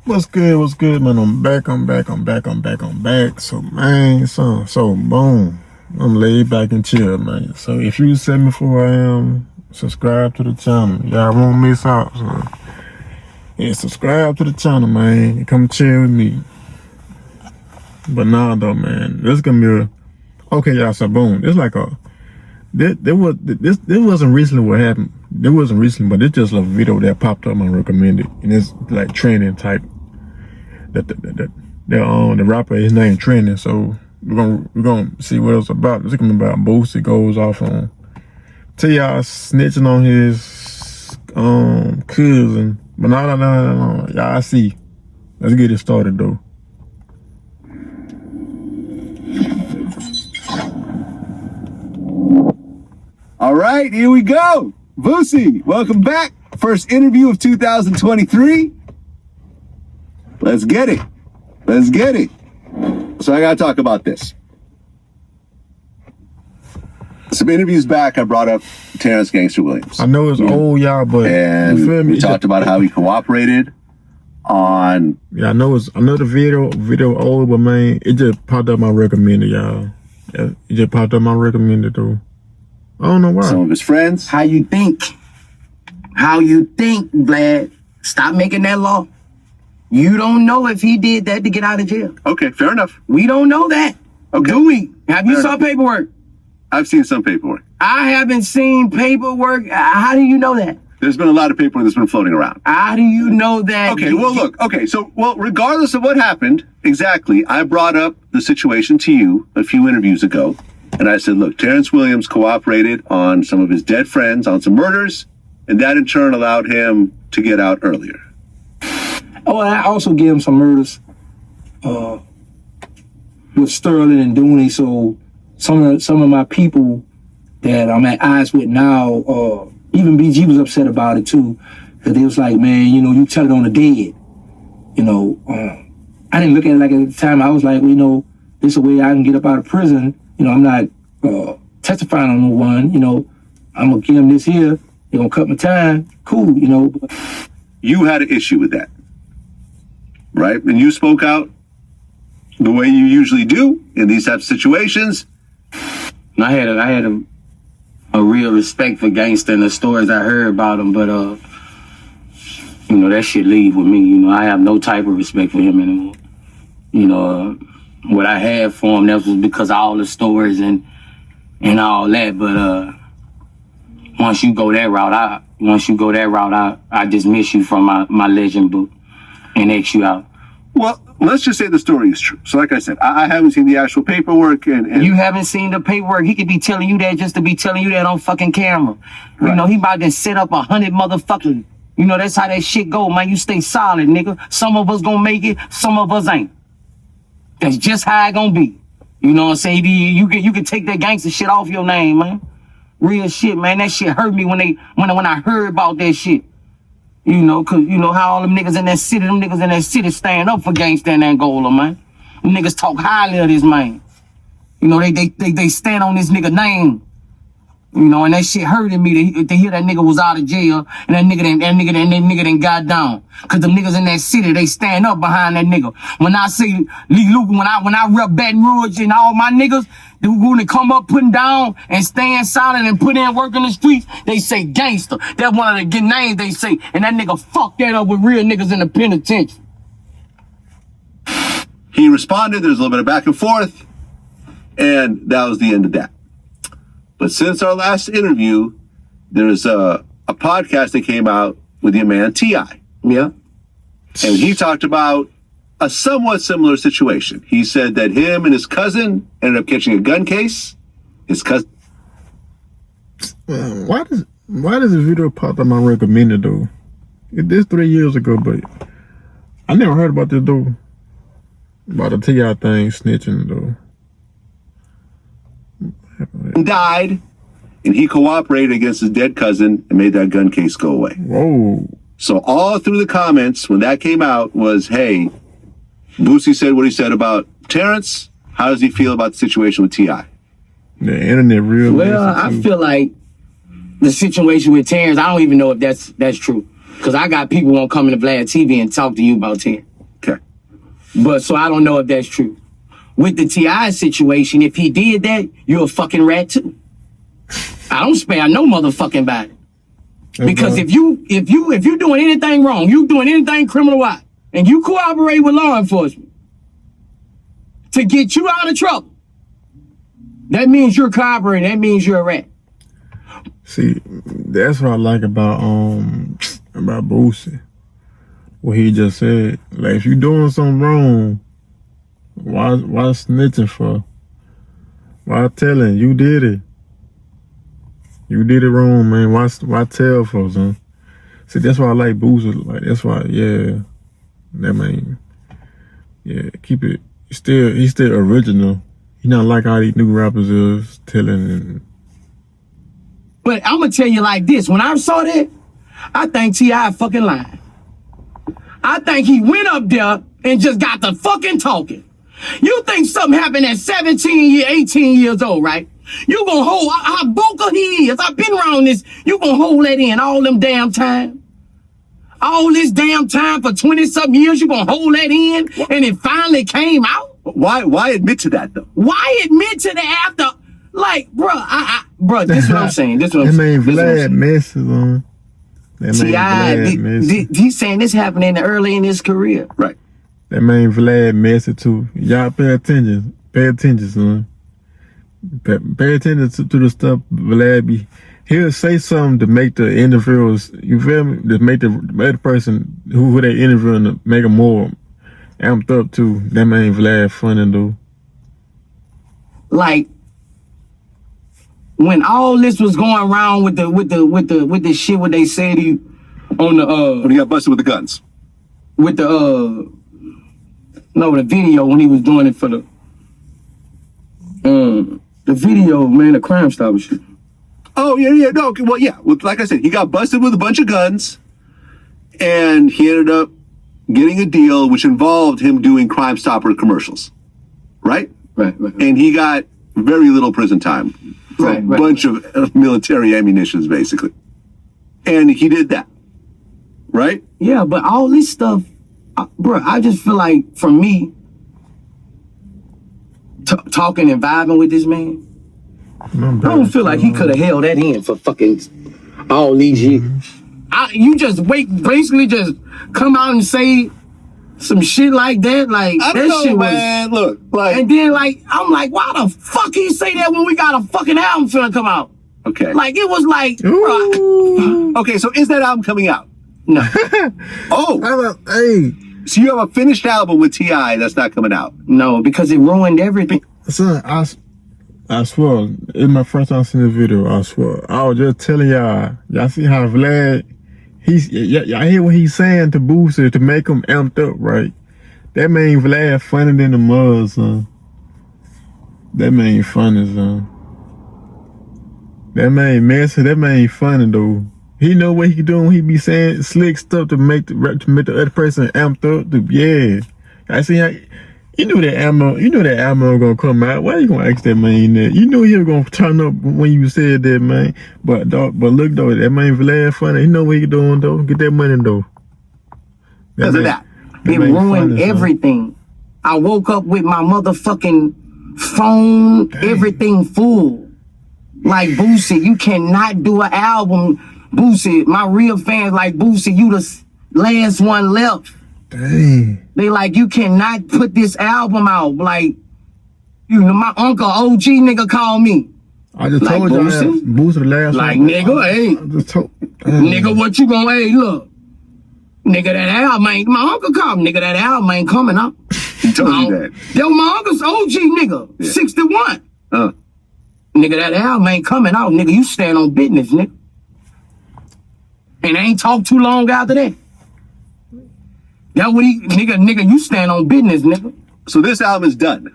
What's good, man? I'm back. So, man, so boom. I'm laid back and chill, man. So, if you said me before I am, subscribe to the channel. Y'all won't miss out. So, yeah, subscribe to the channel, man. Come chill with me. But nah, though, man. This gonna be a... Okay, y'all, so boom. It's like a... This wasn't recently what happened. It wasn't recently, but it's just a video that popped up and recommended. And it's like trending type. The rapper, his name trending, so we're gonna see what it's about. It's gonna be about Boosie goes off on y'all snitching on his cousin. But no, y'all see. Let's get it started though. All right, here we go. Boosie, welcome back. First interview of 2023. Let's get it. So I gotta talk about this. Some interviews back, I brought up Terrence Gangster Williams. I know it's old, y'all, but and you feel me? We talked about how he cooperated on. Yeah, I know the video old, but man, it just popped up my recommended, y'all. Yeah, it just popped up my recommended though. I don't know why. Some of his friends. How you think, Vlad? Stop making that law. You don't know if he did that to get out of jail. Okay, fair enough. We don't know that. Okay. Do we? Have you saw paperwork? I've seen some paperwork. I haven't seen paperwork. How do you know that? There's been a lot of paperwork that's been floating around. How do you know that? Okay, well, look. Okay, so, regardless of what happened, exactly, I brought up the situation to you a few interviews ago. And I said, look, Terrence Williams cooperated on some of his dead friends on some murders, and that in turn allowed him to get out earlier. Oh, and I also gave him some murders with Sterling and Dooney. So some of my people that I'm at odds with now, even BG was upset about it too, because they was like, man, you know, you tell it on the dead. You know, I didn't look at it like at the time. I was like, well, you know, this is a way I can get up out of prison. You know, I'm not testifying on no one. You know, I'm gonna give them this here. They're gonna cut my time. Cool, you know. You had an issue with that, right? And you spoke out the way you usually do in these types of situations. And I had a real respect for gangster and the stories I heard about him, but you know, that shit leave with me. You know, I have no type of respect for him anymore. You know, what I had for him, that was because of all the stories and all that. But once you go that route, I dismiss you from my legend book and X you out. Well, let's just say the story is true. So like I said, I haven't seen the actual paperwork and you haven't seen the paperwork. He could be telling you that just to be telling you that on fucking camera. Right. You know, he about to set up 100 motherfucking, you know, that's how that shit go, man. You stay solid, nigga. Some of us gonna make it, some of us ain't. That's just how it gonna be. You know what I'm saying? You can take that gangster shit off your name, man. Real shit, man. That shit hurt me when I heard about that shit. You know, cause you know how all them niggas in that city stand up for gangsta in Angola, man. Them niggas talk highly of this man. You know, they stand on this nigga name. You know, and that shit hurted me to hear that nigga was out of jail and that nigga done got down. Cause them niggas in that city, they stand up behind that nigga. When I say Lee Luke, when I rep Baton Rouge and all my niggas, they gonna come up, putting down and staying solid and put in work in the streets, they say gangster. That's one of the good names they say. And that nigga fucked that up with real niggas in the penitentiary. he responded. There's a little bit of back and forth, and that was the end of that. But since our last interview, there's a podcast that came out with your man T.I. Yeah. And he talked about a somewhat similar situation. He said that him and his cousin ended up catching a gun case. His cousin. Why does this video pop up on recommended though? This 3 years ago, but I never heard about this though. About the T.I. thing, snitching though. Died, and he cooperated against his dead cousin and made that gun case go away. Whoa. So all through the comments when that came out was, hey, Boosie said what he said about Terrence. How does he feel about the situation with T.I.? The internet real. Well, I feel like the situation with Terrence, I don't even know if that's true. Because I got people who won't come into Vlad TV and talk to you about Terrence. But so I don't know if that's true. With the T.I. situation, if he did that, you're a fucking rat too. I don't spare no motherfucking body. Because if you doing anything wrong, you doing anything criminal wise, and you cooperate with law enforcement to get you out of trouble, that means you're cooperating. That means you're a rat. See, that's what I like about Boosie. What he just said. Like, if you doing something wrong, why snitching for? Why telling? You did it. You did it wrong, man. Why tell folks, huh? See, that's why I like Boosie. Like, that's why, yeah. That man, yeah, keep it. He's still original. He not like how these new rappers is telling. And... But I'm gonna tell you like this: when I saw that, I think T.I. fucking lying. I think he went up there and just got the fucking talking. You think something happened at 18 years old, right? You gonna hold how vocal he is. I've been around this. You gonna hold that in all them damn time. All this damn time for 20-something years, you gonna hold that in, and it finally came out? Why admit to that though? Why admit to that after, like, bro, this is what I'm saying. This is what I'm saying. That man Vlad messes on. T.I., he's saying this happened early in his career. Right. That man Vlad messy too. Y'all pay attention. Pay attention, son. Pay attention to the stuff Vlad be. He'll say something to make the interviewers, you feel me? To make the person who they interviewing to make them more amped up too. That man Vlad funny though. Like, when all this was going around with the shit what they said he on the when he got busted with the guns. With the video when he was doing it for the video, man, the Crime Stopper shit. Oh yeah, no, okay, well yeah, like I said, he got busted with a bunch of guns, and he ended up getting a deal which involved him doing Crime Stopper commercials, right? Right. And he got very little prison time. A bunch of military ammunitions, basically. And he did that, right? Yeah, but all this stuff, bro, I just feel like, for me, talking and vibing with this man, I don't feel like he could have held that in for fucking all these years. You just basically just come out and say some shit like that, like I don't that know, shit man. Look, like, and then like I'm like, why the fuck he say that when we got a fucking album finna come out? Okay, like it was like, bro. Okay, so is that album coming out? No. Oh, hey, so you have a finished album with T.I. that's not coming out? No, because it ruined everything. son, I swear, it's my first time seeing the video. I swear, I was just telling y'all see how Vlad. Y'all hear what he's saying to Boosie to make him amped up, right? That man Vlad funny than the mud, son. That man funny, son. That man messy. That man funny though. He know what he doing. He be saying slick stuff to make the other person amped up. Yeah, I see how. You knew that ammo gonna come out. Why you gonna ask that man that? You knew he was gonna turn up when you said that, man. But look though, that man Vlad funny. He know what he doing though. Get that money though. Because of that. It ruined everything. I woke up with my motherfucking phone, everything full. Like Boosie, you cannot do an album. Boosie, my real fans like Boosie, you the last one left. Dang. They like, you cannot put this album out. Like, you know, my uncle OG nigga called me. I just like told you Boosie the last like, one. nigga, hey. I just told, nigga, what you gonna, hey, look. Nigga, that album ain't, my uncle called me, nigga, that album ain't coming out. He told you that. That was my uncle's OG nigga, yeah. 61. Nigga, that album ain't coming out, nigga. You stand on business, nigga. And I ain't talk too long after that. That what he, nigga, you stand on business, nigga. So this album is done.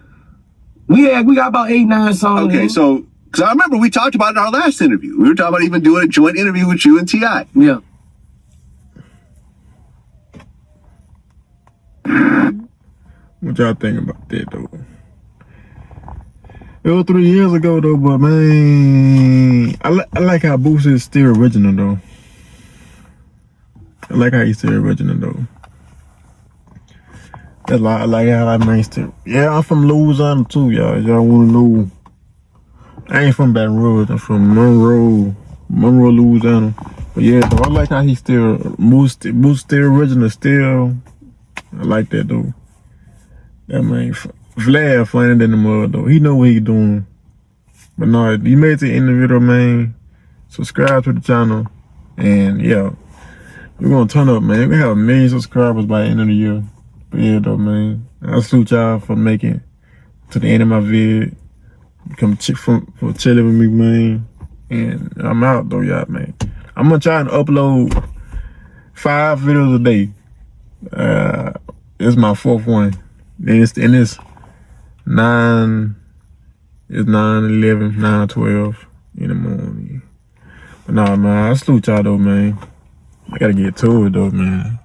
We got about 8-9 songs. Okay, so, because I remember we talked about it in our last interview. We were talking about even doing a joint interview with you and T.I. Yeah. What y'all think about that though? It was 3 years ago though, but man, I like how Boosie is still original though. I like how he's still original though. That's like how I man still. Yeah, I'm from Louisiana too, y'all. Y'all wanna know? I ain't from Baton Rouge. I'm from Monroe, Louisiana. But yeah, though, I like how he still Moose still original still. I like that though. That man, Vlad funny than the mud though. He know what he doing. But no, you made it to the end of the video, man. Subscribe to the channel, and yeah, we're gonna turn up, man. We have 1 million subscribers by the end of the year. But yeah, though, man, I salute y'all for making it to the end of my vid. Come for chilling with me, man. And I'm out though, y'all, man. I'm gonna try and upload 5 videos a day. This is my 4th one. And it's 9, 11, 9, 12 in the morning. But nah, man, I salute y'all though, man. I gotta get to it though, man.